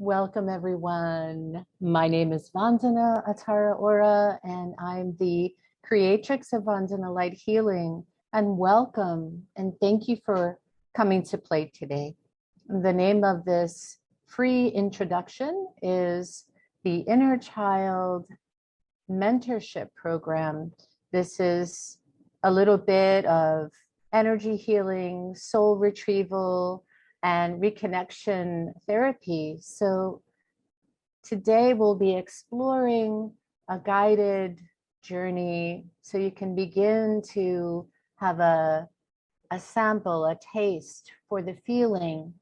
Welcome, everyone. My name is Vandana Atara Ora, and I'm the creatrix of Vandana Light Healing. And welcome, and thank you for coming to play today. The name of this free introduction is the Inner Child Mentorship Program. This is a little bit of energy healing, soul retrieval, and reconnection therapy. So today we'll be exploring a guided journey so you can begin to have a sample, a taste for the feeling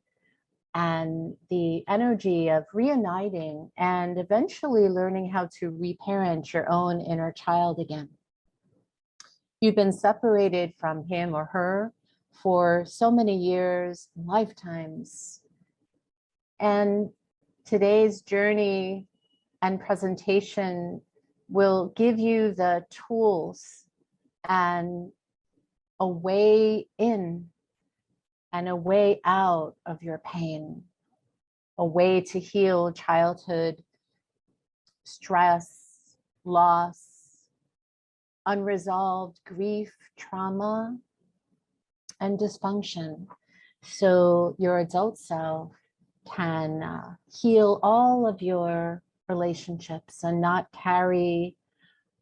and the energy of reuniting and eventually learning how to reparent your own inner child again. You've been separated from him or her for so many years, lifetimes. And today's journey and presentation will give you the tools and a way in and a way out of your pain, a way to heal childhood stress, loss, unresolved grief, trauma, and dysfunction, so your adult self can heal all of your relationships and not carry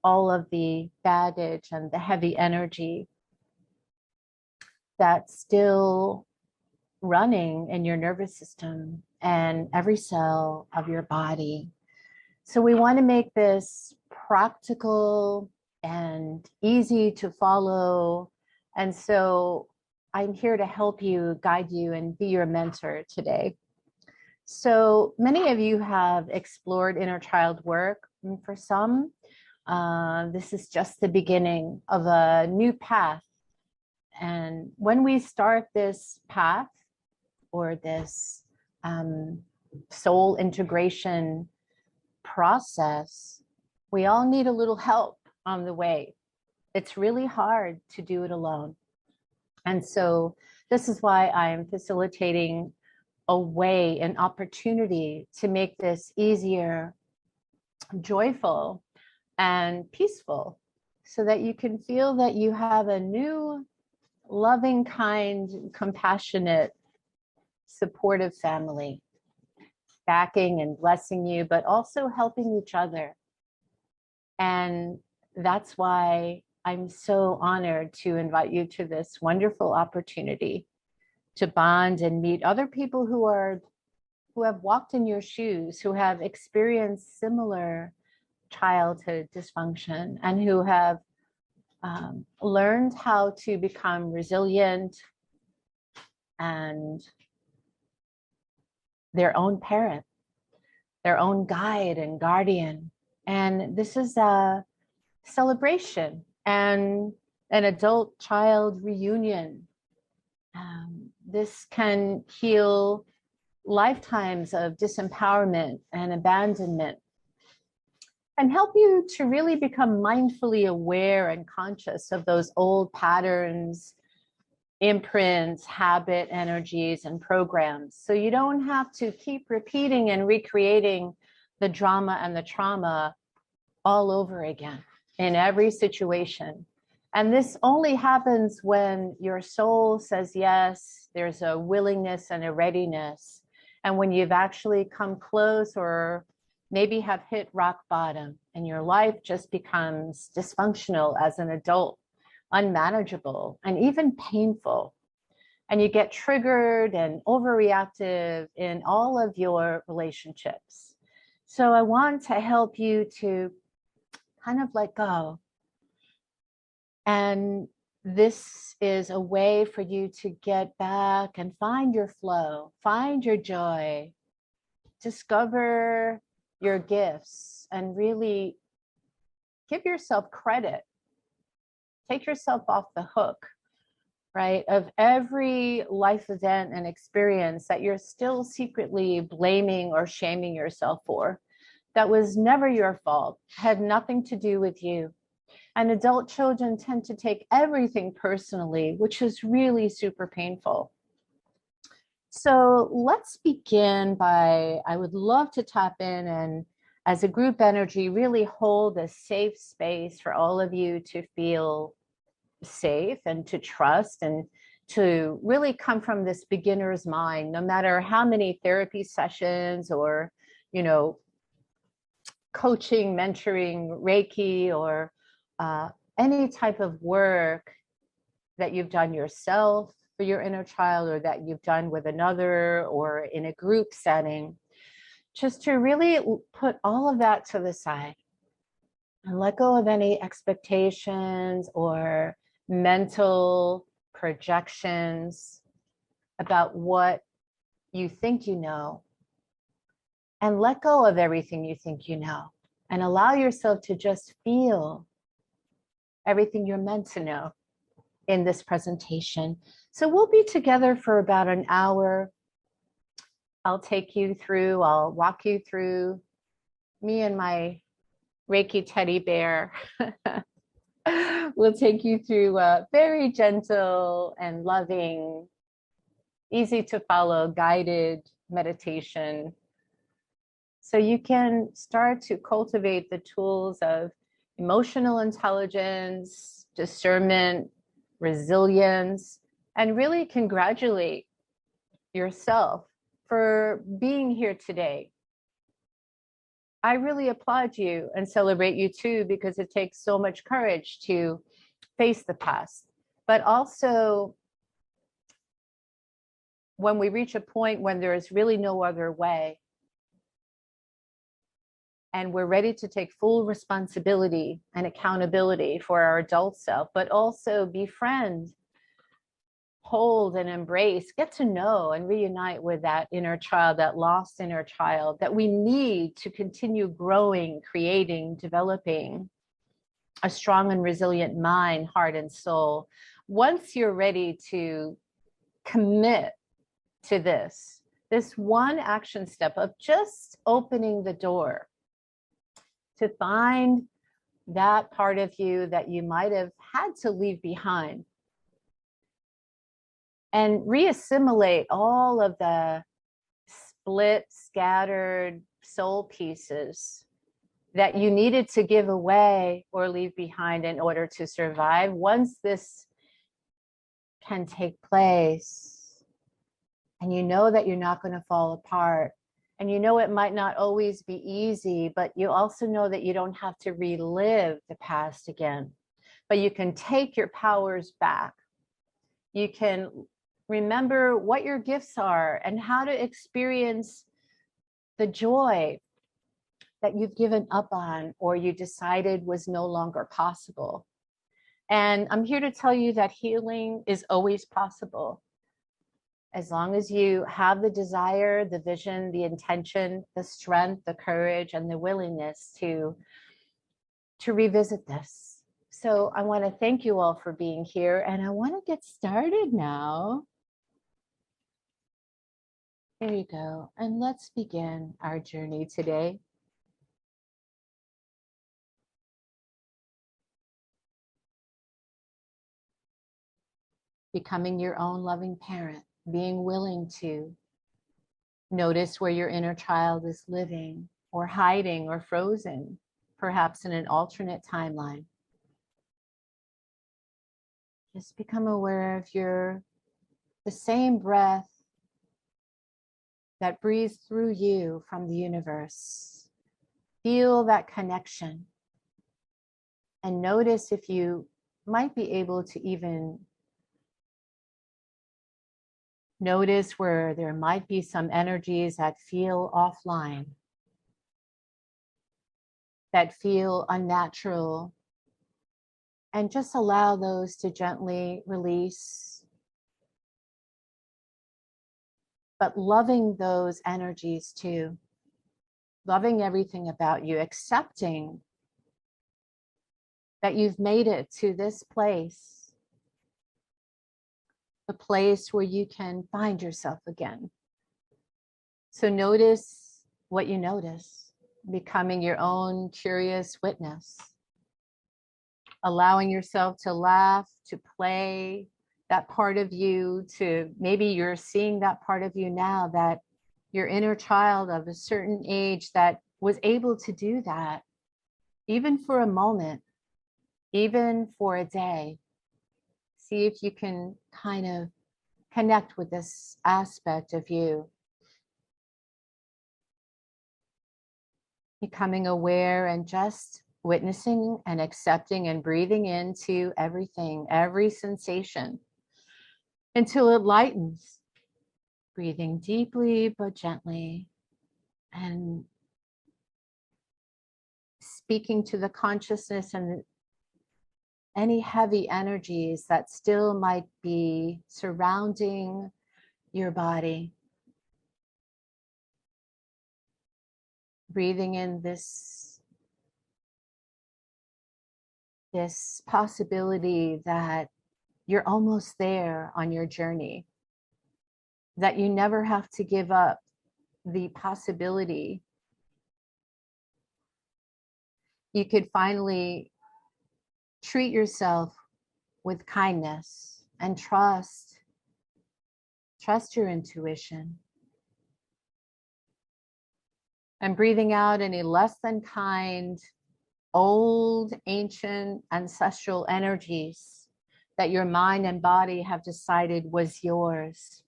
all of the baggage and the heavy energy that's still running in your nervous system and every cell of your body. So we want to make this practical and easy to follow. And so I'm here to help you, guide you, and be your mentor today. So many of you have explored inner child work. And for some, this is just the beginning of a new path. And when we start this path or this soul integration process, we all need a little help on the way. It's really hard to do it alone. And so this is why I'm facilitating a way, an opportunity to make this easier, joyful, and peaceful, so that you can feel that you have a new, loving, kind, compassionate, supportive family, backing and blessing you, but also helping each other. And that's why I'm so honored to invite you to this wonderful opportunity to bond and meet other people who have walked in your shoes, who have experienced similar childhood dysfunction, and who have learned how to become resilient and their own parent, their own guide and guardian. And this is a celebration and an adult-child reunion. This can heal lifetimes of disempowerment and abandonment and help you to really become mindfully aware and conscious of those old patterns, imprints, habit, energies, and programs. So you don't have to keep repeating and recreating the drama and the trauma all over again in every situation. And this only happens when your soul says yes, there's a willingness and a readiness. And when you've actually come close or maybe have hit rock bottom and your life just becomes dysfunctional as an adult, unmanageable, and even painful. And you get triggered and overreactive in all of your relationships. So I want to help you to kind of let go. And this is a way for you to get back and find your flow, find your joy, discover your gifts, and really give yourself credit. Take yourself off the hook, right, of every life event and experience that you're still secretly blaming or shaming yourself for. That was never your fault, had nothing to do with you. And adult children tend to take everything personally, which is really super painful. So let's begin by, I would love to tap in and as a group energy, really hold a safe space for all of you to feel safe and to trust and to really come from this beginner's mind, no matter how many therapy sessions or, you know, coaching, mentoring, Reiki, or any type of work that you've done yourself for your inner child or that you've done with another or in a group setting, just to really put all of that to the side and let go of any expectations or mental projections about what you think you know, and let go of everything you think you know and allow yourself to just feel everything you're meant to know in this presentation. So we'll be together for about an hour. I'll walk you through me and my Reiki teddy bear. We'll take you through a very gentle and loving, easy to follow, guided meditation. So you can start to cultivate the tools of emotional intelligence, discernment, resilience, and really congratulate yourself for being here today. I really applaud you and celebrate you too, because it takes so much courage to face the past. But also, when we reach a point when there is really no other way, and we're ready to take full responsibility and accountability for our adult self, but also befriend, hold and embrace, get to know and reunite with that inner child, that lost inner child that we need to continue growing, creating, developing a strong and resilient mind, heart, and soul. Once you're ready to commit to this one action step of just opening the door to find that part of you that you might have had to leave behind and reassimilate all of the split, scattered soul pieces that you needed to give away or leave behind in order to survive. Once this can take place and you know that you're not going to fall apart, and you know it might not always be easy, but you also know that you don't have to relive the past again, but you can take your powers back. You can remember what your gifts are and how to experience the joy that you've given up on or you decided was no longer possible. And I'm here to tell you that healing is always possible. As long as you have the desire, the vision, the intention, the strength, the courage, and the willingness to revisit this. So I want to thank you all for being here, and I want to get started now. There you go. And let's begin our journey today. Becoming your own loving parent, being willing to notice where your inner child is living or hiding or frozen, perhaps in an alternate timeline. Just become aware of the same breath that breathes through you from the universe. Feel that connection and notice if you might be able to even notice where there might be some energies that feel offline, that feel unnatural, and just allow those to gently release. But loving those energies too, loving everything about you, accepting that you've made it to this place, a place where you can find yourself again. So notice what you notice, becoming your own curious witness, allowing yourself to laugh, to play, that part of you to, maybe you're seeing that part of you now, that your inner child of a certain age that was able to do that, even for a moment, even for a day. See if you can kind of connect with this aspect of you. Becoming aware and just witnessing and accepting and breathing into everything, every sensation, until it lightens. Breathing deeply but gently, and speaking to the consciousness and any heavy energies that still might be surrounding your body. Breathing in this possibility that you're almost there on your journey, that you never have to give up the possibility you could finally treat yourself with kindness and trust your intuition. And breathing out any less than kind, old, ancient, ancestral energies that your mind and body have decided was yours,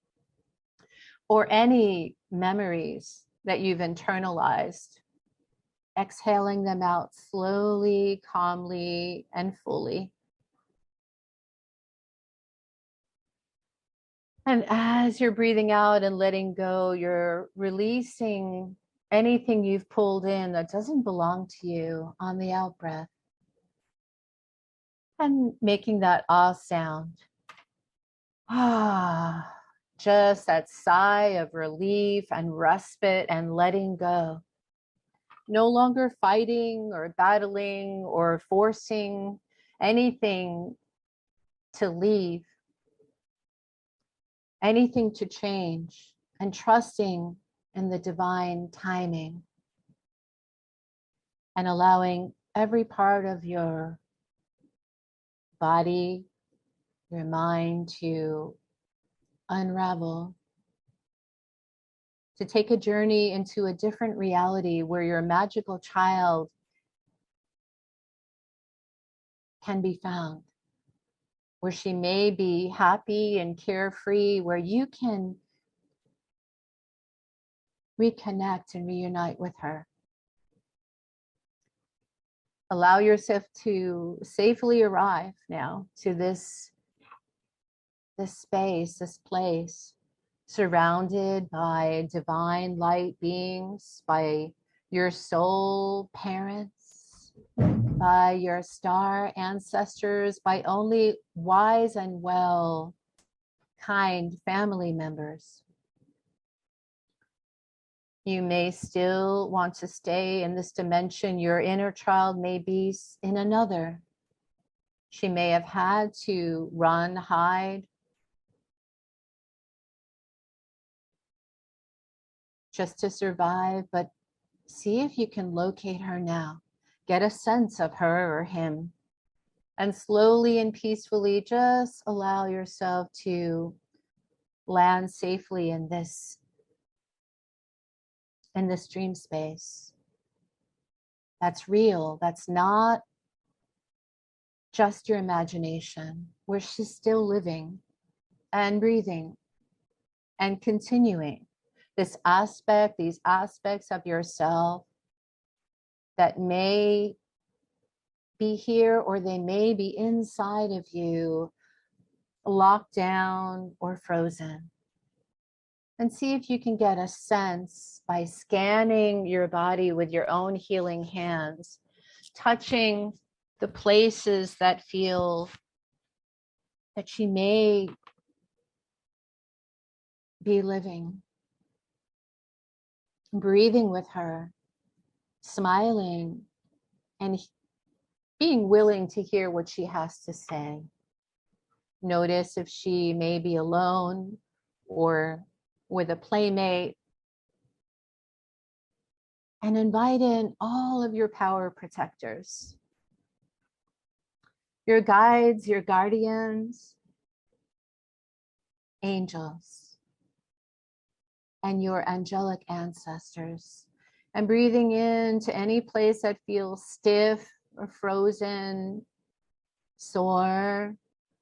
or any memories that you've internalized, exhaling them out slowly, calmly, and fully. And as you're breathing out and letting go, you're releasing anything you've pulled in that doesn't belong to you on the out breath. And making that ah sound. Ah, just that sigh of relief and respite and letting go. No longer fighting or battling or forcing anything to leave, anything to change, and trusting in the divine timing, and allowing every part of your body, your mind to unravel, to take a journey into a different reality where your magical child can be found, where she may be happy and carefree, where you can reconnect and reunite with her. Allow yourself to safely arrive now to this space, this place, surrounded by divine light beings, by your soul parents, by your star ancestors, by only wise and well, kind family members. You may still want to stay in this dimension. Your inner child may be in another. She may have had to run, hide, just to survive, but see if you can locate her now. Get a sense of her or him. And slowly and peacefully just allow yourself to land safely in this dream space. That's real. That's not just your imagination, where she's still living and breathing and continuing these aspects of yourself that may be here or they may be inside of you, locked down or frozen. And see if you can get a sense by scanning your body with your own healing hands, touching the places that feel that she may be living, breathing with her, smiling, and being willing to hear what she has to say. Notice if she may be alone or with a playmate, and invite in all of your power protectors, your guides, your guardians, angels, and your angelic ancestors. And breathing into any place that feels stiff or frozen, sore,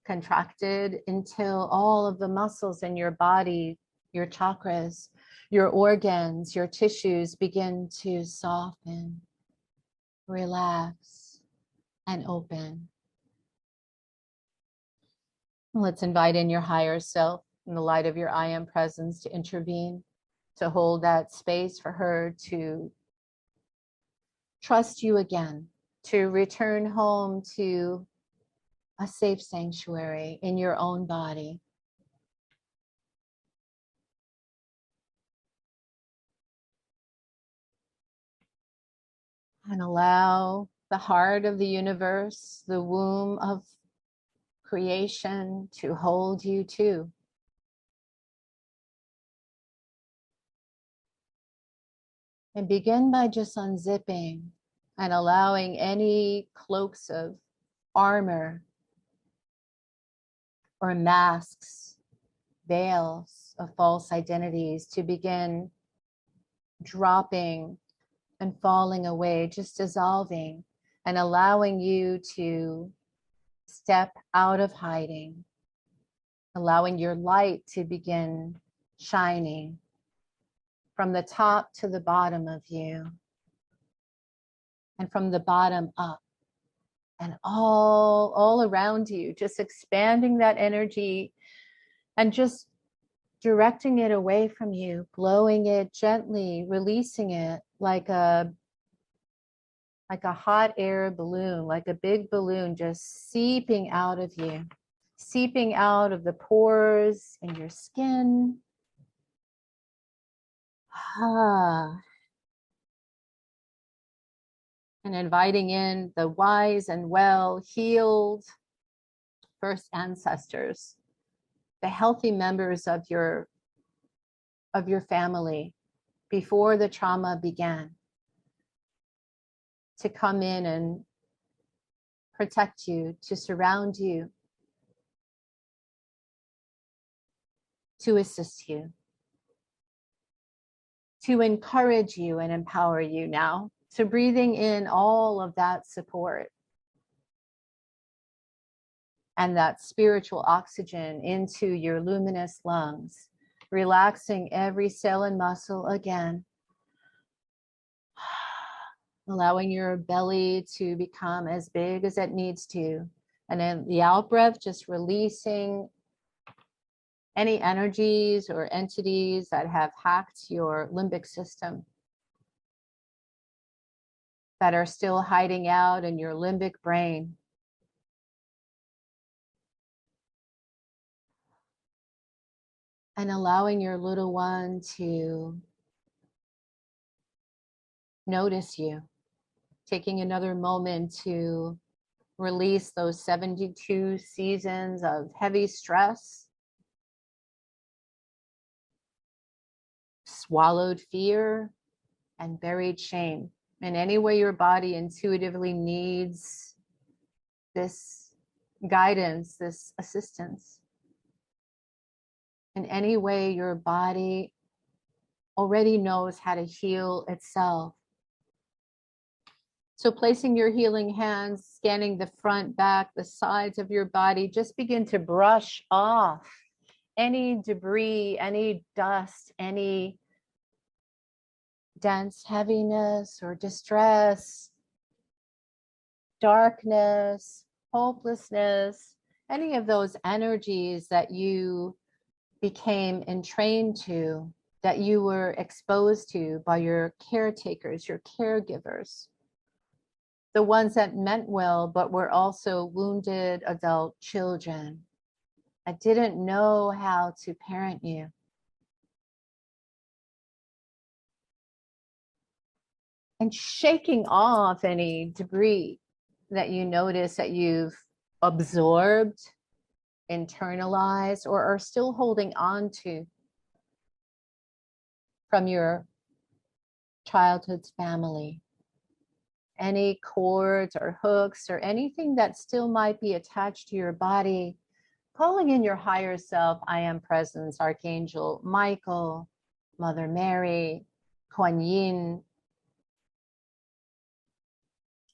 contracted, until all of the muscles in your body, your chakras, your organs, your tissues begin to soften, relax, and open. Let's invite in your higher self in the light of your I am presence to intervene, to hold that space for her to trust you again, to return home to a safe sanctuary in your own body. And allow the heart of the universe, the womb of creation, to hold you too. And begin by just unzipping and allowing any cloaks of armor or masks, veils of false identities to begin dropping and falling away, just dissolving, and allowing you to step out of hiding, allowing your light to begin shining from the top to the bottom of you, and from the bottom up, and all around you, just expanding that energy and just directing it away from you, blowing it gently, releasing it like a hot air balloon, like a big balloon just seeping out of you, seeping out of the pores in your skin. And inviting in the wise and well healed first ancestors, the healthy members of your family before the trauma began, to come in and protect you, to surround you, to assist you, to encourage you and empower you now. So breathing in all of that support and that spiritual oxygen into your luminous lungs, relaxing every cell and muscle again, allowing your belly to become as big as it needs to. And then the out breath, just releasing any energies or entities that have hacked your limbic system, that are still hiding out in your limbic brain. And allowing your little one to notice you, taking another moment to release those 72 seasons of heavy stress, swallowed fear, and buried shame. In any way your body intuitively needs this guidance, this assistance. In any way your body already knows how to heal itself. So placing your healing hands, scanning the front, back, the sides of your body, just begin to brush off any debris, any dust, any dense heaviness or distress, darkness, hopelessness, any of those energies that you became entrained to, that you were exposed to by your caretakers, your caregivers, the ones that meant well, but were also wounded adult children that didn't know how to parent you. And shaking off any debris that you notice that you've absorbed, internalized, or are still holding on to from your childhood's family. Any cords or hooks or anything that still might be attached to your body, Calling in your higher self, I am presence, Archangel Michael, Mother Mary, Kuan Yin,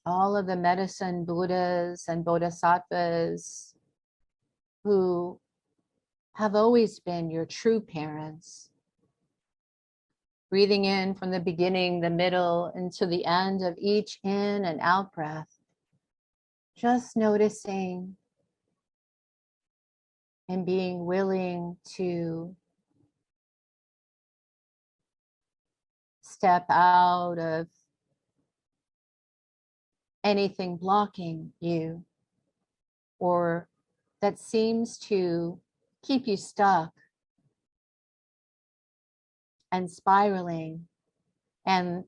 all of the medicine Buddhas and Bodhisattvas who have always been your true parents. Breathing in from the beginning, the middle, and to the end of each in and out breath. Just noticing and being willing to step out of anything blocking you or that seems to keep you stuck and spiraling and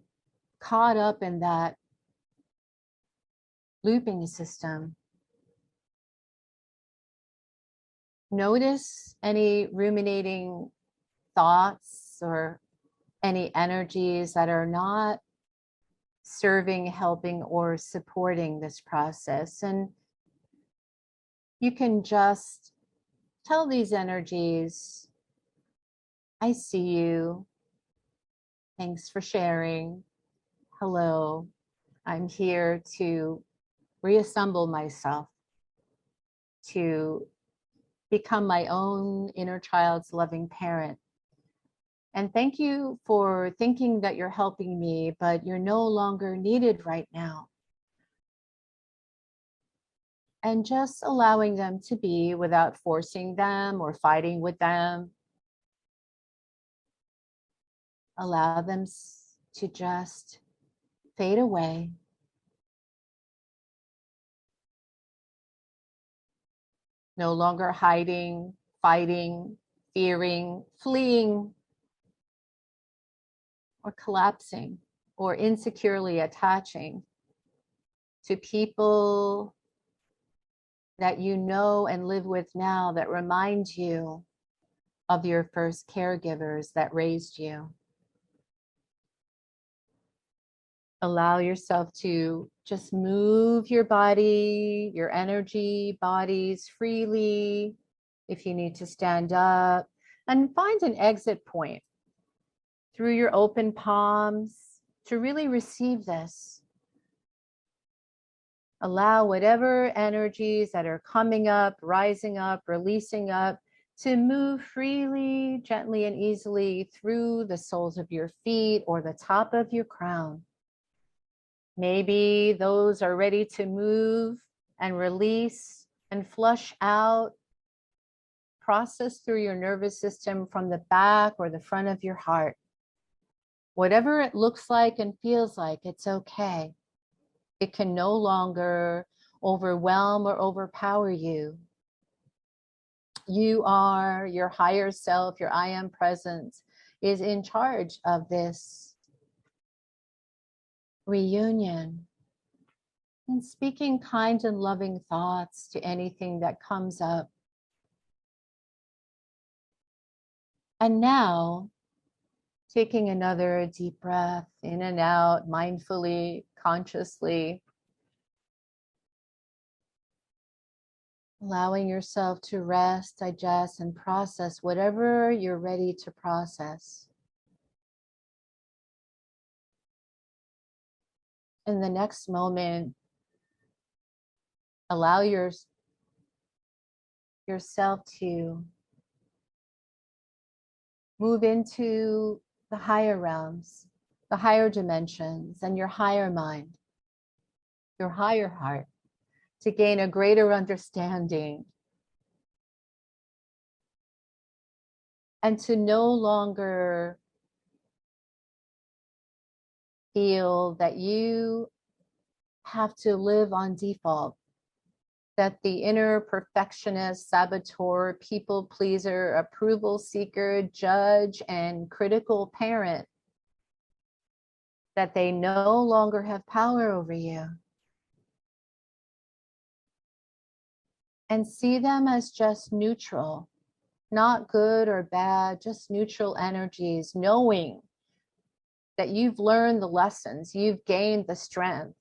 caught up in that looping system. Notice any ruminating thoughts or any energies that are not serving, helping, or supporting this process. And you can just tell these energies, I see you. Thanks for sharing. Hello. I'm here to reassemble myself, to become my own inner child's loving parent. And thank you for thinking that you're helping me, but you're no longer needed right now. And just allowing them to be without forcing them or fighting with them. Allow them to just fade away. No longer hiding, fighting, fearing, fleeing, or collapsing, or insecurely attaching to people that you know and live with now that remind you of your first caregivers that raised you. Allow yourself to just move your body, your energy, bodies freely. If you need to stand up, and find an exit point through your open palms to really receive this. Allow whatever energies that are coming up, rising up, releasing up, to move freely, gently, and easily through the soles of your feet or the top of your crown. Maybe those are ready to move and release and flush out, process through your nervous system from the back or the front of your heart. Whatever it looks like and feels like, it's okay. It can no longer overwhelm or overpower you. You are your higher self, your I am presence is in charge of this reunion. And speaking kind and loving thoughts to anything that comes up. And now, taking another deep breath in and out, mindfully, consciously. Allowing yourself to rest, digest, and process whatever you're ready to process. In the next moment, allow yourself to move into the higher realms, the higher dimensions, and your higher mind, your higher heart, to gain a greater understanding and to no longer feel that you have to live on default, that the inner perfectionist, saboteur, people pleaser, approval seeker, judge, and critical parent, that they no longer have power over you. And see them as just neutral, not good or bad, just neutral energies, knowing that you've learned the lessons, you've gained the strength.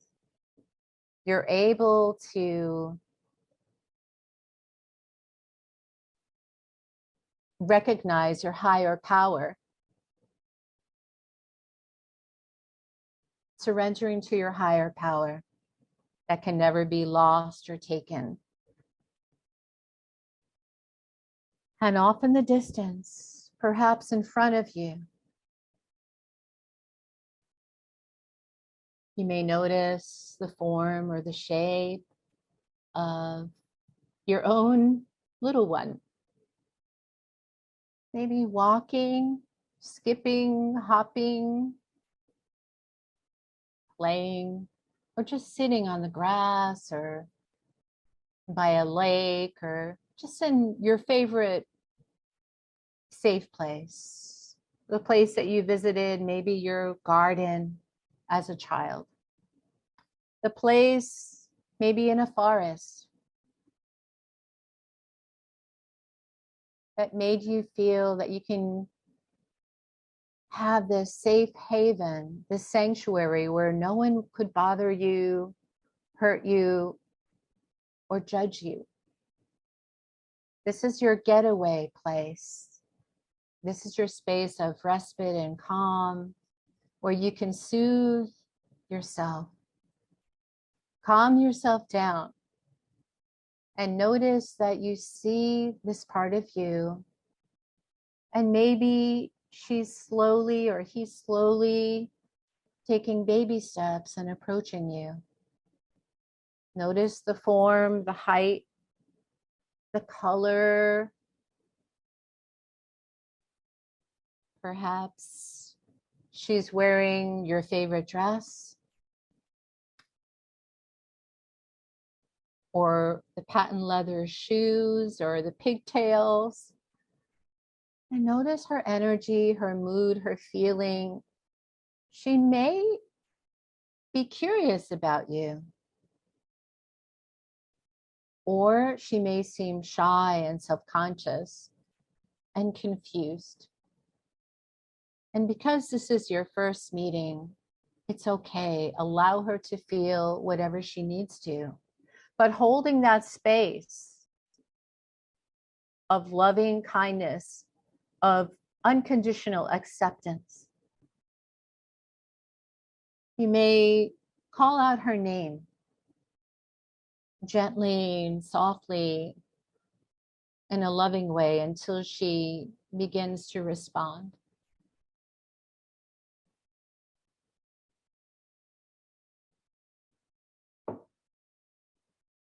You're able to recognize your higher power, surrendering to your higher power that can never be lost or taken. And off in the distance, perhaps in front of you, you may notice the form or the shape of your own little one. Maybe walking, skipping, hopping, playing, or just sitting on the grass or by a lake or just in your favorite safe place, the place that you visited, maybe your garden as a child, the place maybe in a forest that made you feel that you can have this safe haven, this sanctuary where no one could bother you, hurt you, or judge you. This is your getaway place. This is your space of respite and calm where you can soothe yourself, calm yourself down, and notice that you see this part of you, and maybe she's slowly or he's slowly taking baby steps and approaching you. Notice the form, the height, the color. Perhaps she's wearing your favorite dress, or the patent leather shoes, or the pigtails. And notice her energy, her mood, her feeling. She may be curious about you, or she may seem shy and self-conscious and confused. And because this is your first meeting, it's okay. Allow her to feel whatever she needs to. But holding that space of loving kindness, of unconditional acceptance. You may call out her name gently and softly in a loving way until she begins to respond.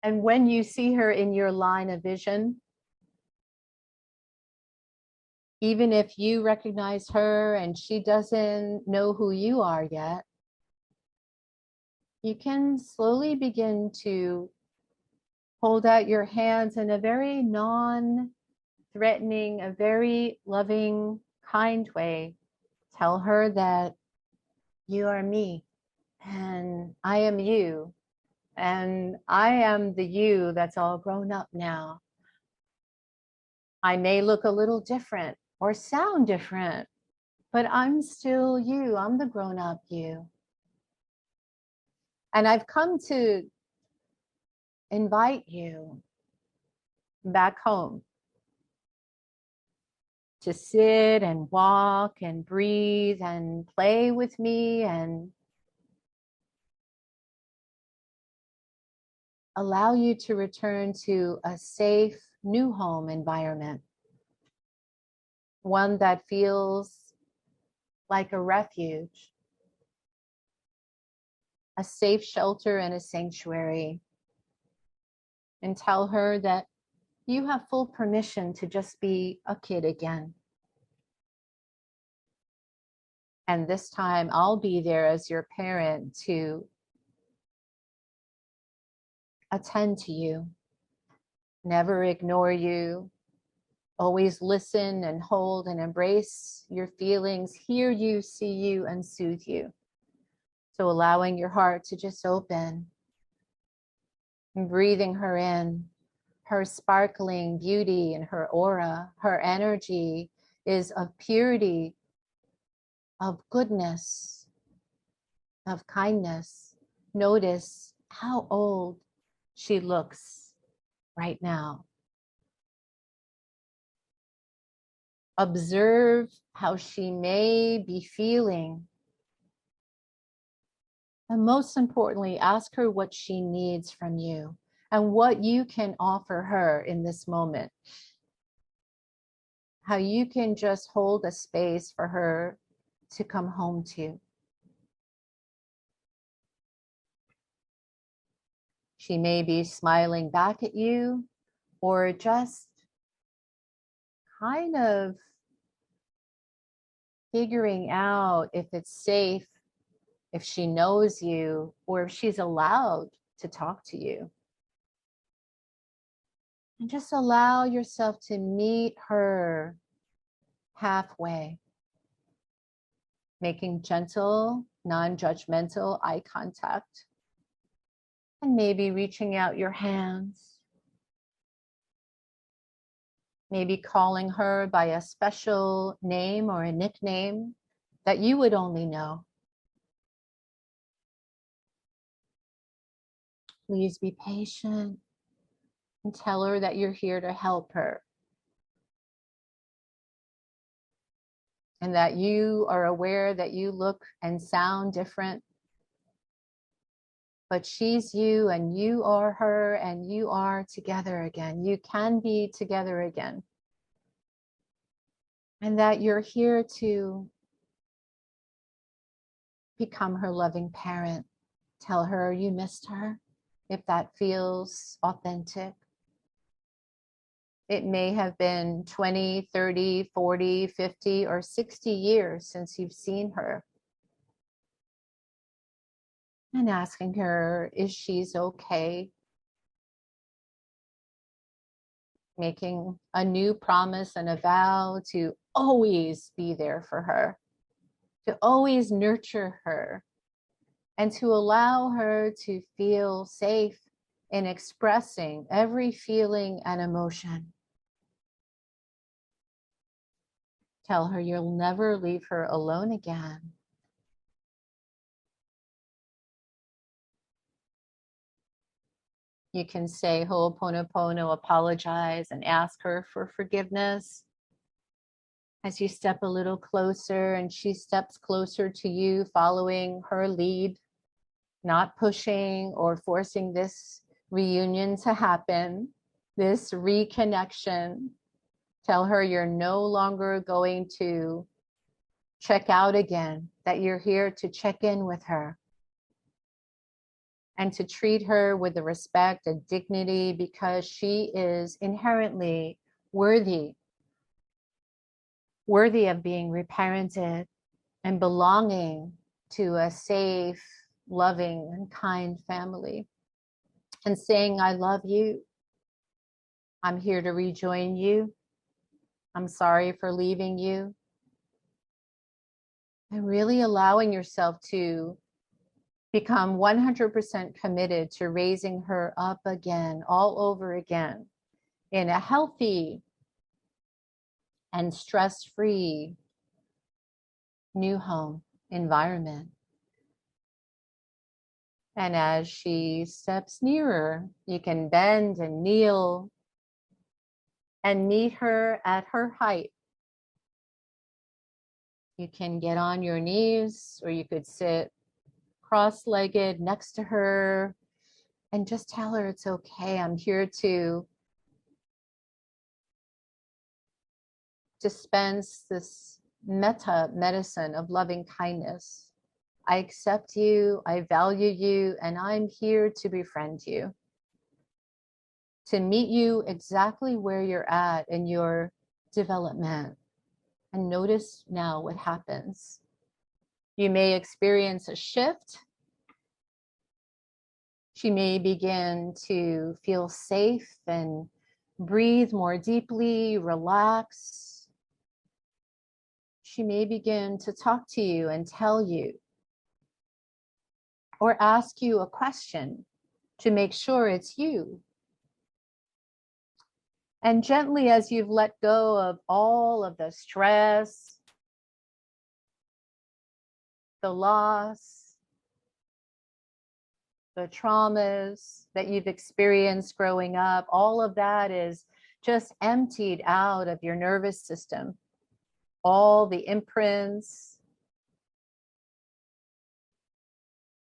And when you see her in your line of vision, even if you recognize her and she doesn't know who you are yet, you can slowly begin to hold out your hands in a very non-threatening, a very loving, kind way. Tell her that you are me and I am you, and I am the you that's all grown up now. I may look a little different or sound different, but I'm still you. I'm the grown up you. And I've come to invite you back home to sit and walk and breathe and play with me and allow you to return to a safe new home environment, one that feels like a refuge, a safe shelter and a sanctuary. And tell her that you have full permission to just be a kid again. And this time I'll be there as your parent to attend to you, never ignore you, always listen and hold and embrace your feelings, hear you, see you, and soothe you. So allowing your heart to just open and breathing her in, her sparkling beauty and her aura, her energy is of purity, of goodness, of kindness. Notice how old she looks right now. Observe how she may be feeling. And most importantly, ask her what she needs from you and what you can offer her in this moment. How you can just hold a space for her to come home to. She may be smiling back at you or just kind of figuring out if it's safe, if she knows you, or if she's allowed to talk to you. And just allow yourself to meet her halfway, making gentle, non-judgmental eye contact, and maybe reaching out your hands, maybe calling her by a special name or a nickname that you would only know. Please be patient and tell her that you're here to help her. And that you are aware that you look and sound different. But she's you and you are her and you are together again. You can be together again. And that you're here to become her loving parent. Tell her you missed her, if that feels authentic. It may have been 20, 30, 40, 50, or 60 years since you've seen her. And asking her if she's okay. Making a new promise and a vow to always be there for her, to always nurture her, and to allow her to feel safe in expressing every feeling and emotion. Tell her you'll never leave her alone again. You can say Ho'oponopono, apologize, and ask her for forgiveness. As you step a little closer and she steps closer to you, following her lead, not pushing or forcing this reunion to happen, this reconnection. Tell her you're no longer going to check out again, that you're here to check in with her and to treat her with the respect and dignity because she is inherently worthy of being reparented and belonging to a safe, loving, and kind family. And saying, I love you. I'm here to rejoin you. I'm sorry for leaving you. And really allowing yourself to become 100% committed to raising her up again, all over again, in a healthy and stress-free new home environment. And as she steps nearer, you can bend and kneel and meet her at her height. You can get on your knees, or you could sit cross-legged next to her and just tell her it's okay. I'm here to dispense this metta medicine of loving kindness. I accept you, I value you, and I'm here to befriend you, to meet you exactly where you're at in your development. And notice now what happens. You may experience a shift. She may begin to feel safe and breathe more deeply, relax. She may begin to talk to you and tell you, or ask you a question to make sure it's you. And gently, as you've let go of all of the stress, the loss, the traumas that you've experienced growing up, all of that is just emptied out of your nervous system. all the imprints,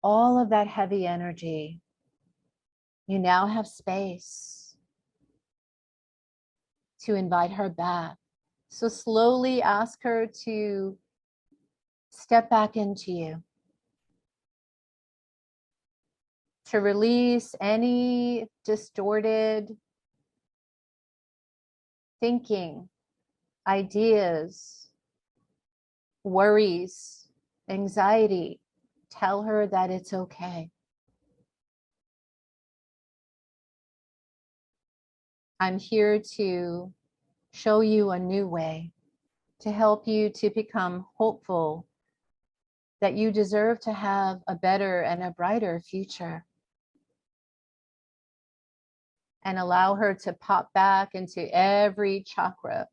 all of that heavy energy. You now have space to invite her back. So slowly ask her to step back into you, to release any distorted thinking, ideas, worries, anxiety. Tell her that it's okay. I'm here to show you a new way, to help you to become hopeful that you deserve to have a better and a brighter future. And allow her to pop back into every chakra.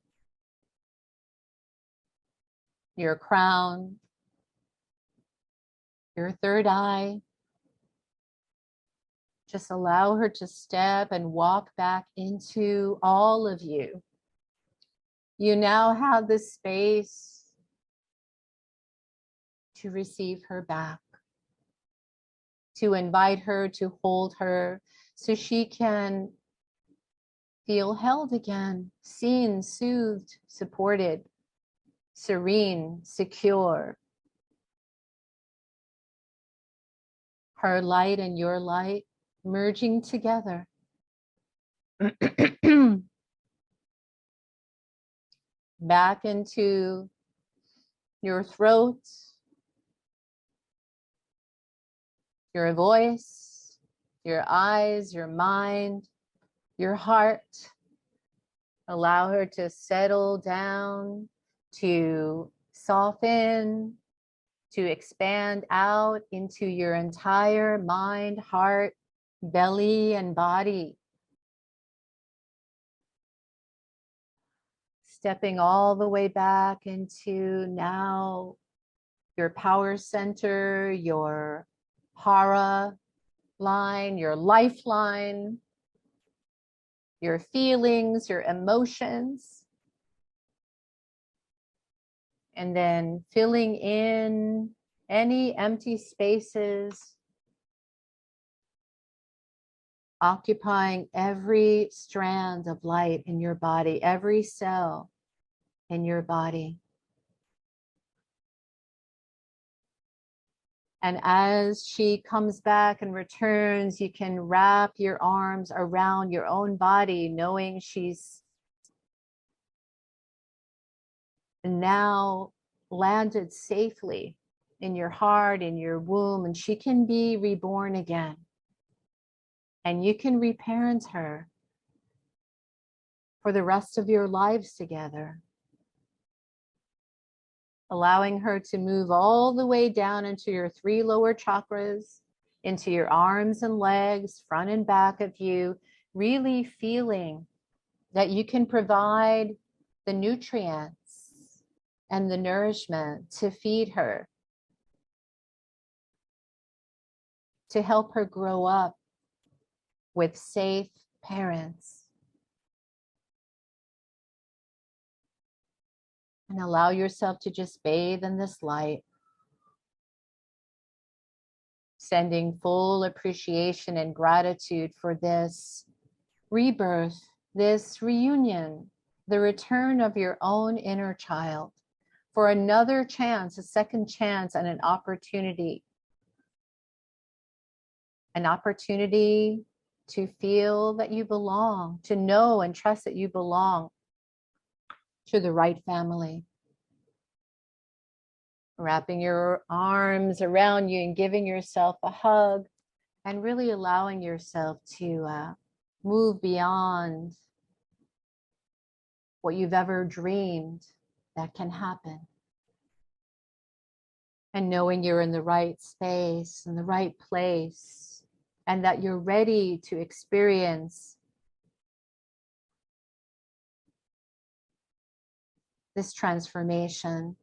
Your crown, your third eye. Just allow her to step and walk back into all of you. You now have the space to receive her back, to invite her, to hold her, so she can feel held again, seen, soothed, supported, serene, secure. Her light and your light merging together. Back into your throat, your voice, your eyes, your mind, your heart. Allow her to settle down, to soften, to expand out into your entire mind, heart, belly, and body. Stepping all the way back into now your power center, your hara line, your lifeline, your feelings, your emotions. And then filling in any empty spaces, occupying every strand of light in your body, every cell in your body. And as she comes back and returns, you can wrap your arms around your own body, knowing she's now landed safely in your heart, in your womb, and she can be reborn again. And you can reparent her for the rest of your lives together. Allowing her to move all the way down into your 3 lower chakras, into your arms and legs, front and back of you, really feeling that you can provide the nutrients and the nourishment to feed her, to help her grow up with safe parents. And allow yourself to just bathe in this light, sending full appreciation and gratitude for this rebirth, this reunion, the return of your own inner child, for another chance, a second chance, and an opportunity to feel that you belong, to know and trust that you belong to the right family. Wrapping your arms around you and giving yourself a hug, and really allowing yourself to move beyond what you've ever dreamed that can happen. And knowing you're in the right space, in the right place, and that you're ready to experience this transformation,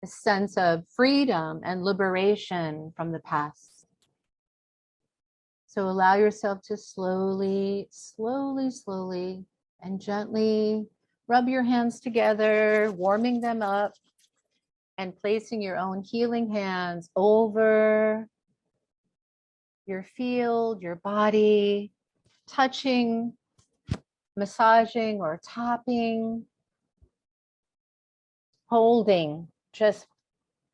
a sense of freedom and liberation from the past. So allow yourself to slowly, slowly, slowly, and gently Rub your hands together, warming them up, and placing your own healing hands over your field, your body, touching, massaging, or tapping, holding, just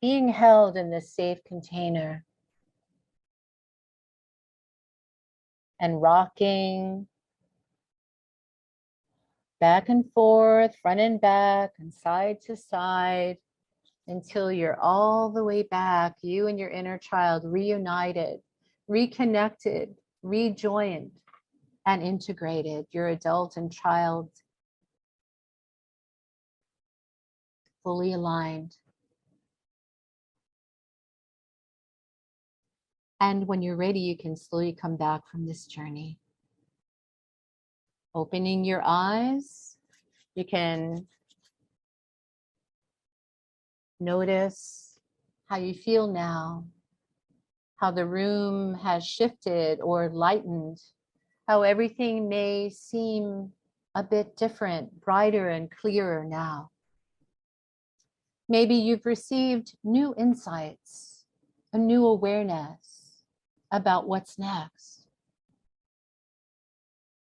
being held in this safe container, and rocking back and forth, front and back, and side to side, until you're all the way back, you and your inner child reunited, reconnected, rejoined, and integrated, your adult and child fully aligned. And when you're ready, you can slowly come back from this journey. Opening your eyes, you can notice how you feel now, how the room has shifted or lightened, how everything may seem a bit different, brighter and clearer now. Maybe you've received new insights, a new awareness about what's next.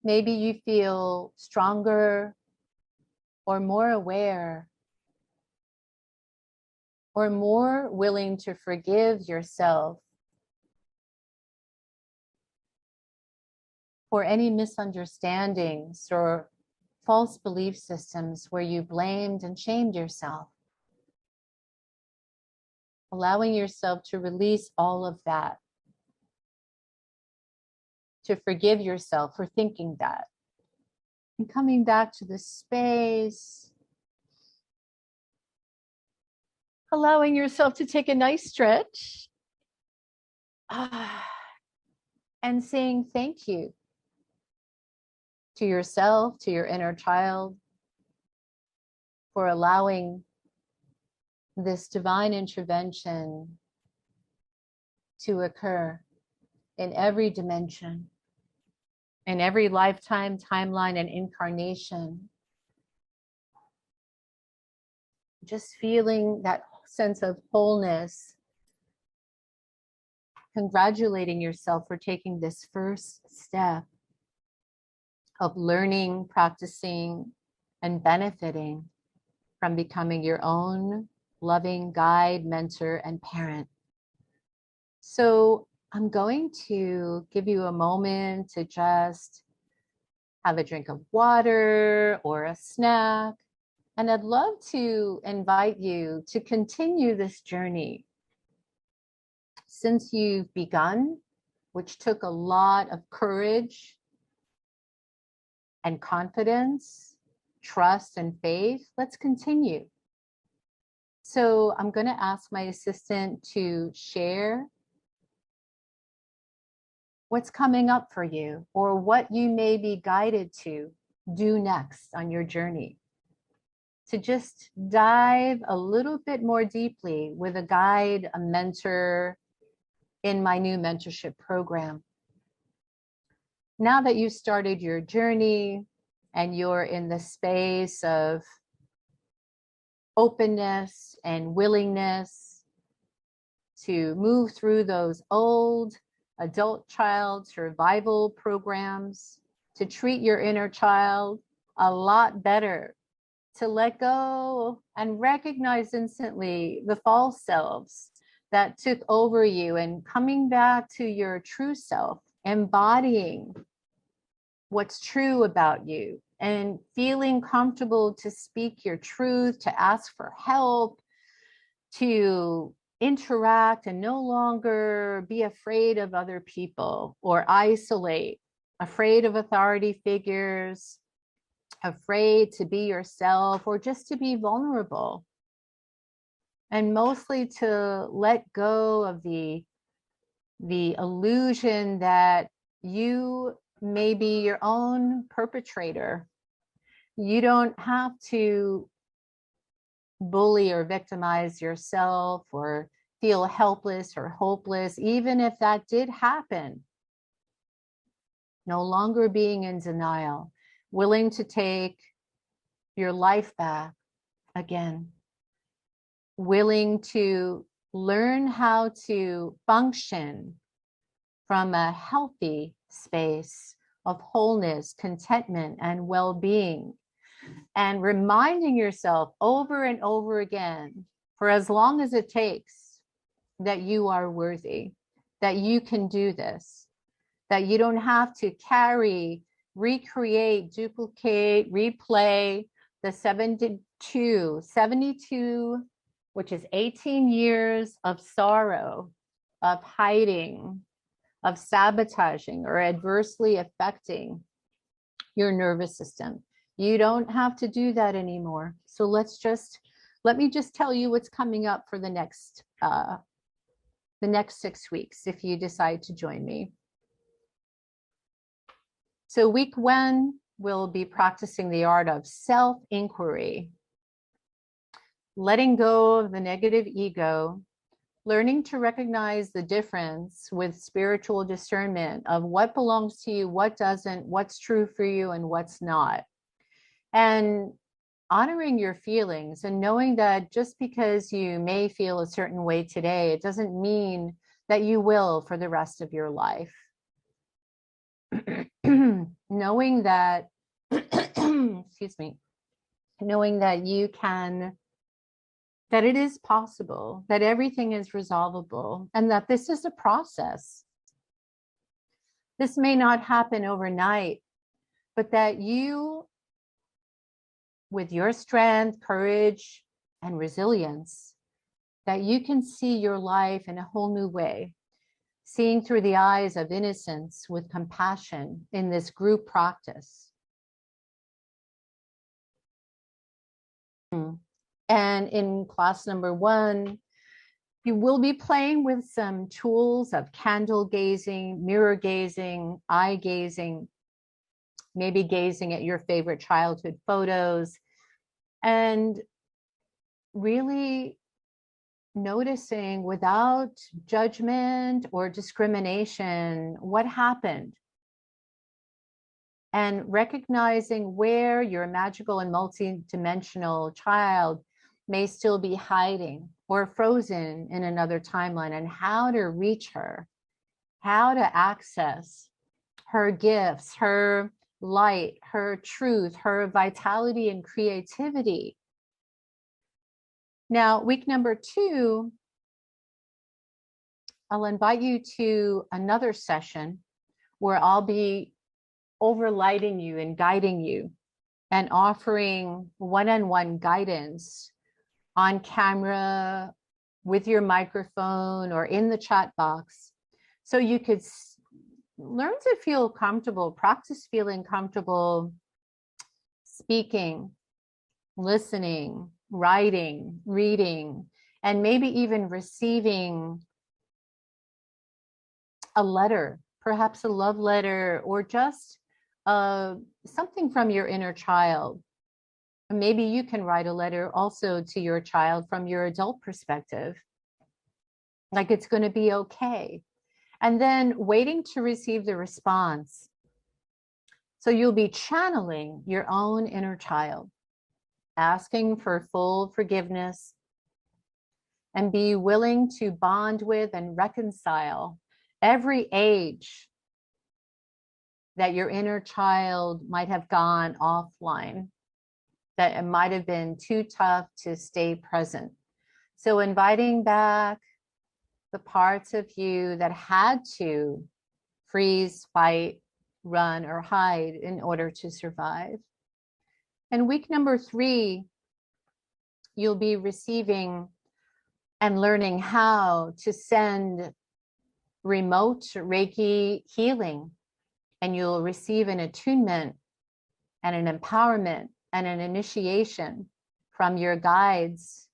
Maybe you feel stronger or more aware or more willing to forgive yourself for any misunderstandings or false belief systems where you blamed and shamed yourself. Allowing yourself to release all of that, to forgive yourself for thinking that, and coming back to the space, allowing yourself to take a nice stretch, and saying thank you to yourself, to your inner child, for allowing this divine intervention to occur in every dimension, in every lifetime, timeline, and incarnation. Just feeling that sense of wholeness, congratulating yourself for taking this first step of learning, practicing, and benefiting from becoming your own loving guide, mentor, and parent. So I'm going to give you a moment to just have a drink of water or a snack. And I'd love to invite you to continue this journey. Since you've begun, which took a lot of courage and confidence, trust and faith, let's continue. So I'm going to ask my assistant to share what's coming up for you or what you may be guided to do next on your journey. To just dive a little bit more deeply with a guide, a mentor in my new mentorship program. Now that you've started your journey and you're in the space of openness and willingness to move through those old adult child survival programs, to treat your inner child a lot better, to let go and recognize instantly the false selves that took over you, and coming back to your true self, embodying what's true about you and feeling comfortable to speak your truth, to ask for help, to interact and no longer be afraid of other people or isolate, afraid of authority figures, afraid to be yourself or just to be vulnerable. And mostly to let go of the illusion that you may be your own perpetrator. You don't have to bully or victimize yourself or feel helpless or hopeless, even if that did happen. No longer being in denial, willing to take your life back again, willing to learn how to function from a healthy space of wholeness, contentment, and well-being, and reminding yourself over and over again, for as long as it takes, that you are worthy, that you can do this, that you don't have to carry, recreate, duplicate, replay the 72, which is 18 years of sorrow, of hiding, of sabotaging or adversely affecting your nervous system. You don't have to do that anymore. So let me just tell you what's coming up for the next 6 weeks if you decide to join me. So week 1, we'll be practicing the art of self-inquiry, letting go of the negative ego, learning to recognize the difference with spiritual discernment of what belongs to you, what doesn't, what's true for you, and what's not. And honoring your feelings and knowing that just because you may feel a certain way today, it doesn't mean that you will for the rest of your life. Knowing that, excuse me, knowing that you can, that it is possible, that everything is resolvable, and that this is a process. This may not happen overnight, but that you, with your strength, courage, and resilience, that you can see your life in a whole new way, seeing through the eyes of innocence with compassion in this group practice. And in class number 1, you will be playing with some tools of candle gazing, mirror gazing, eye gazing, maybe gazing at your favorite childhood photos, and really noticing without judgment or discrimination what happened, and recognizing where your magical and multidimensional child may still be hiding or frozen in another timeline, and how to reach her, how to access her gifts, her light, her truth, her vitality and creativity. Now, week number 2, I'll invite you to another session where I'll be overlighting you and guiding you and offering one-on-one guidance on camera, with your microphone, or in the chat box, so you could learn to feel comfortable, practice feeling comfortable speaking, listening, writing, reading, and maybe even receiving a letter, perhaps a love letter, or just something from your inner child. Maybe you can write a letter also to your child from your adult perspective, like it's going to be okay. And then waiting to receive the response. So you'll be channeling your own inner child, asking for full forgiveness, and be willing to bond with and reconcile every age that your inner child might have gone offline, that it might have been too tough to stay present. So inviting back the parts of you that had to freeze, fight, run, or hide in order to survive. And week number 3, you'll be receiving and learning how to send remote Reiki healing, and you'll receive an attunement and an empowerment and an initiation from your guides,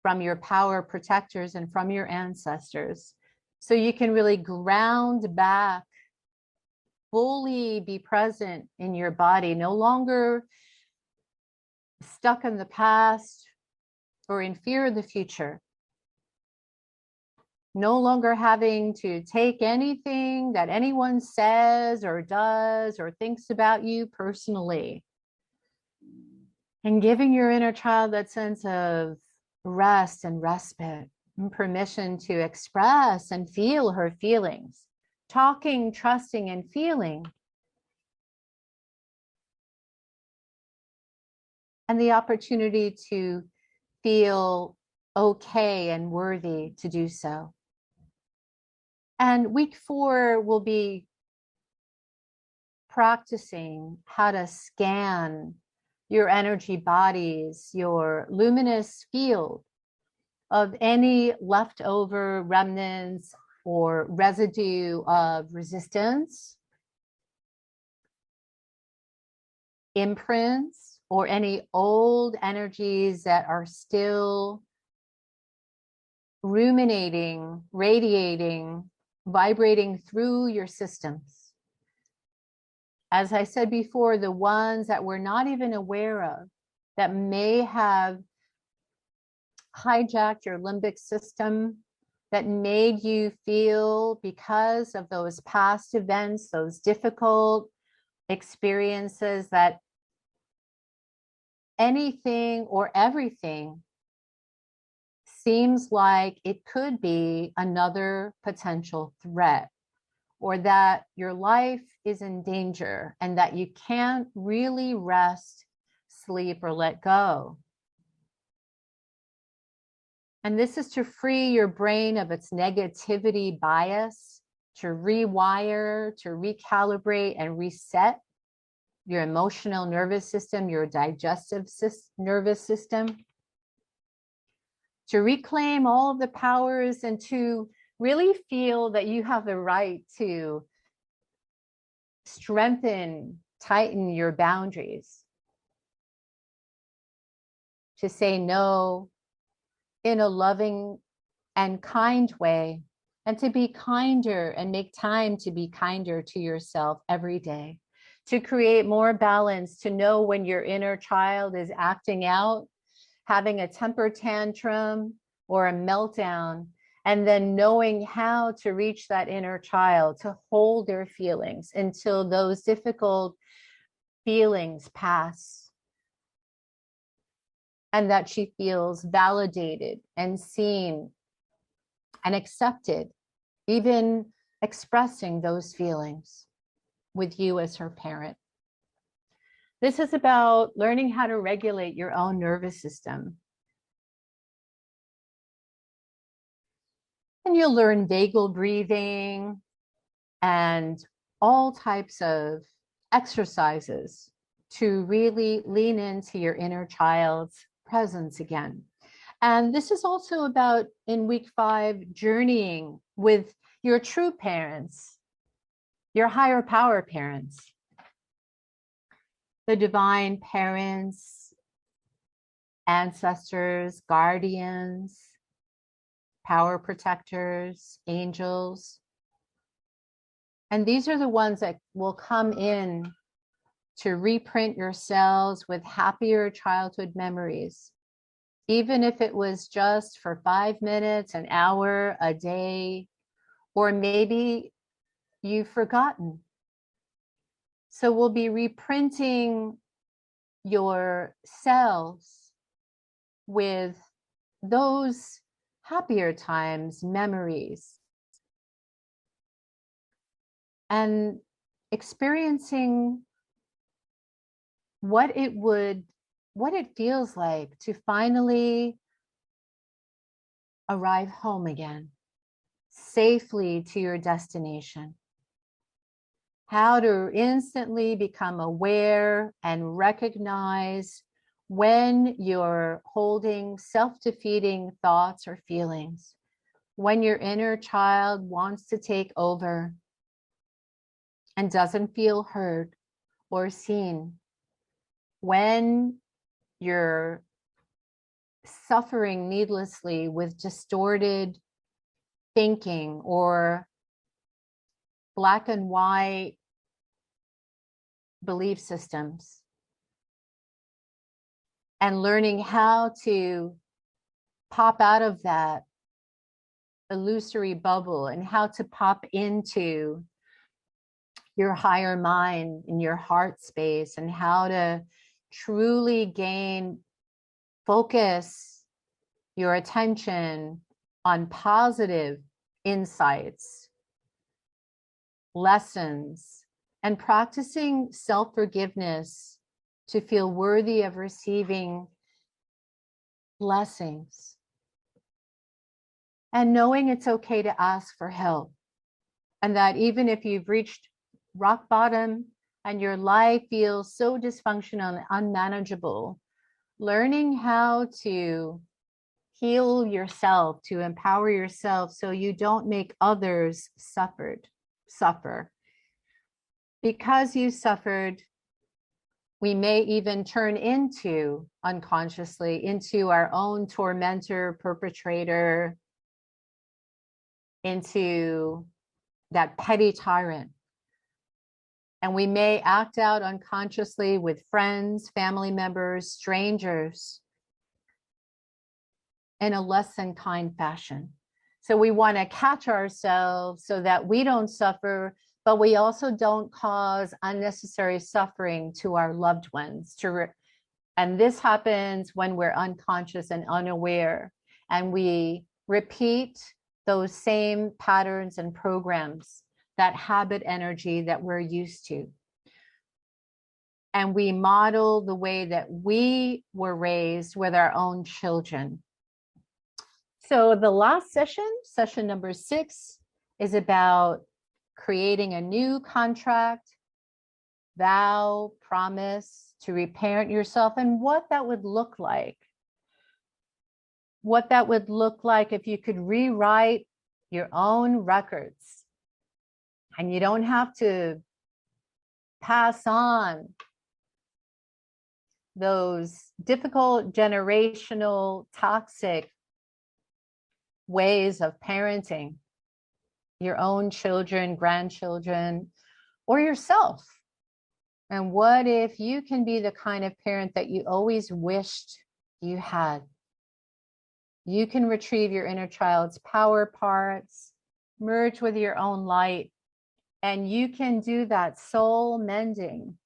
from your power protectors, and from your ancestors. So you can really ground back, fully be present in your body, no longer stuck in the past or in fear of the future. No longer having to take anything that anyone says or does or thinks about you personally. And giving your inner child that sense of rest and respite and permission to express and feel her feelings, talking, trusting, and feeling. And the opportunity to feel okay and worthy to do so. And week 4 will be practicing how to scan your energy bodies, your luminous field of any leftover remnants or residue of resistance, imprints, or any old energies that are still ruminating, radiating, vibrating through your systems. As I said before, the ones that we're not even aware of that may have hijacked your limbic system, that made you feel, because of those past events, those difficult experiences, that anything or everything seems like it could be another potential threat, or that your life is in danger and that you can't really rest, sleep, or let go. And this is to free your brain of its negativity bias, to rewire, to recalibrate and reset your emotional nervous system, your digestive nervous system, to reclaim all of the powers and to really feel that you have the right to strengthen, tighten your boundaries, to say no in a loving and kind way, and to be kinder and make time to be kinder to yourself every day, to create more balance, to know when your inner child is acting out, having a temper tantrum or a meltdown, and then knowing how to reach that inner child, to hold their feelings until those difficult feelings pass, and that she feels validated and seen and accepted, even expressing those feelings with you as her parent. This is about learning how to regulate your own nervous system. And you'll learn vagal breathing and all types of exercises to really lean into your inner child's presence again. And this is also about, in week 5, journeying with your true parents, your higher power parents, the divine parents, ancestors, guardians, power protectors, angels. And these are the ones that will come in to reprint your cells with happier childhood memories, even if it was just for 5 minutes, an hour, a day, or maybe you've forgotten. So we'll be reprinting your cells with those happier times, memories, and experiencing what it feels like to finally arrive home again, safely to your destination. How to instantly become aware and recognize when you're holding self-defeating thoughts or feelings, when your inner child wants to take over and doesn't feel heard or seen, when you're suffering needlessly with distorted thinking or black and white belief systems, and learning how to pop out of that illusory bubble and how to pop into your higher mind in your heart space, and how to truly focus your attention on positive insights, lessons, and practicing self-forgiveness to feel worthy of receiving blessings. And knowing it's okay to ask for help. And that even if you've reached rock bottom and your life feels so dysfunctional and unmanageable, learning how to heal yourself, to empower yourself so you don't make others suffer. Because you suffered, we may even turn into, unconsciously, into our own tormentor, perpetrator, into that petty tyrant. And we may act out unconsciously with friends, family members, strangers in a less than kind fashion. So we want to catch ourselves so that we don't suffer, but we also don't cause unnecessary suffering to our loved ones. And this happens when we're unconscious and unaware, and we repeat those same patterns and programs, that habit energy that we're used to. And we model the way that we were raised with our own children. So the last session, session number 6, is about creating a new contract, vow, promise to reparent yourself, and what that would look like. What that would look like if you could rewrite your own records. And you don't have to pass on those difficult, generational, toxic ways of parenting your own children, grandchildren, or yourself. And what if you can be the kind of parent that you always wished you had? You can retrieve your inner child's power parts, merge with your own light, and you can do that soul mending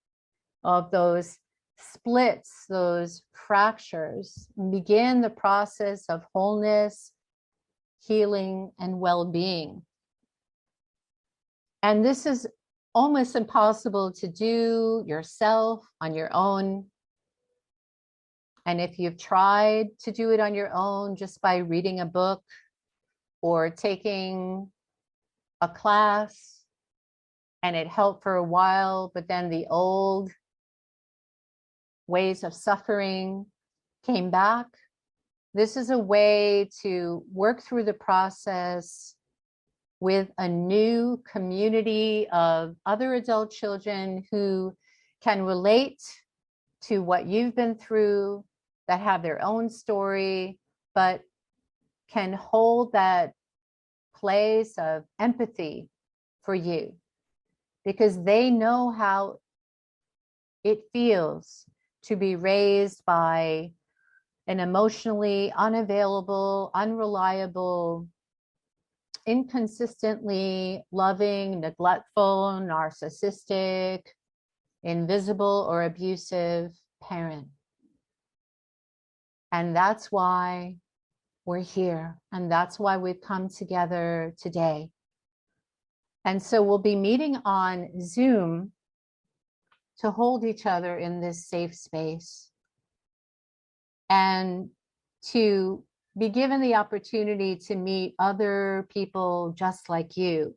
of those splits, those fractures, and begin the process of wholeness, healing, and well-being. And this is almost impossible to do yourself on your own. And if you've tried to do it on your own just by reading a book or taking a class and it helped for a while, but then the old ways of suffering came back, this is a way to work through the process with a new community of other adult children who can relate to what you've been through, that have their own story, but can hold that place of empathy for you because they know how it feels to be raised by an emotionally unavailable, unreliable, inconsistently loving, neglectful, narcissistic, invisible, or abusive parent. And that's why we're here. And that's why we've come together today. And so we'll be meeting on Zoom to hold each other in this safe space and to be given the opportunity to meet other people just like you.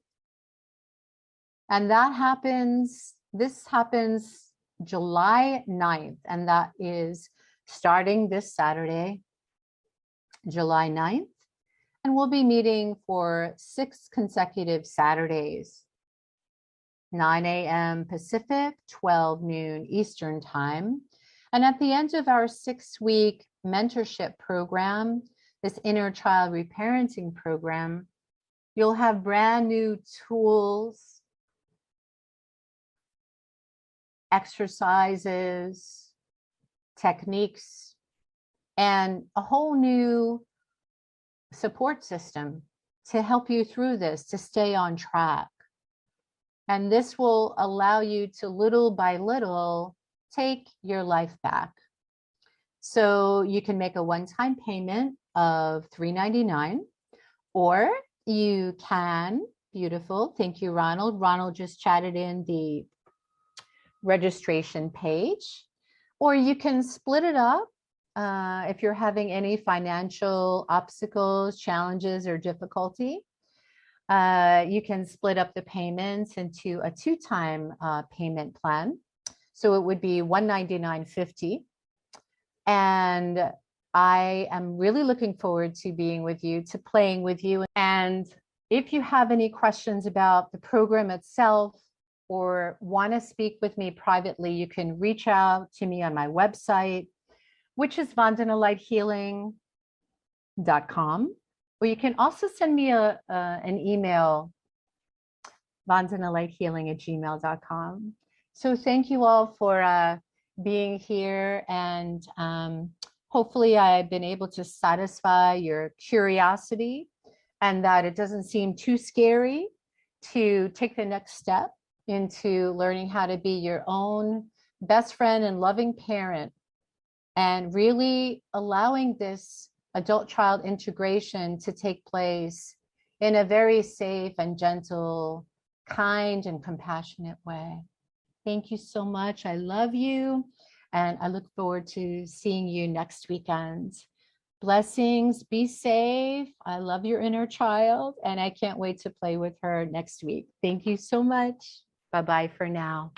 And this happens July 9th, and that is starting this Saturday, July 9th. And we'll be meeting for 6 consecutive Saturdays, 9 a.m. Pacific, 12 noon Eastern time. And at the end of our 6-week mentorship program, this inner child reparenting program, you'll have brand new tools, exercises, techniques, and a whole new support system to help you through this, to stay on track. And this will allow you to little by little take your life back. So you can make a one-time payment of $3.99, or you can, beautiful, thank you, Ronald. Ronald just chatted in the registration page, or you can split it up. If you're having any financial obstacles, challenges, or difficulty, you can split up the payments into a two-time payment plan. So it would be $199.50. And I am really looking forward to being with you, to playing with you. And if you have any questions about the program itself or want to speak with me privately, you can reach out to me on my website, which is vandanalightehealing.com. Or you can also send me an email, vandanalightehealing@gmail.com. So thank you all for being here, and hopefully I've been able to satisfy your curiosity and that it doesn't seem too scary to take the next step into learning how to be your own best friend and loving parent, and really allowing this adult-child integration to take place in a very safe and gentle, kind and compassionate way. Thank you so much. I love you. And I look forward to seeing you next weekend. Blessings. Be safe. I love your inner child. And I can't wait to play with her next week. Thank you so much. Bye-bye for now.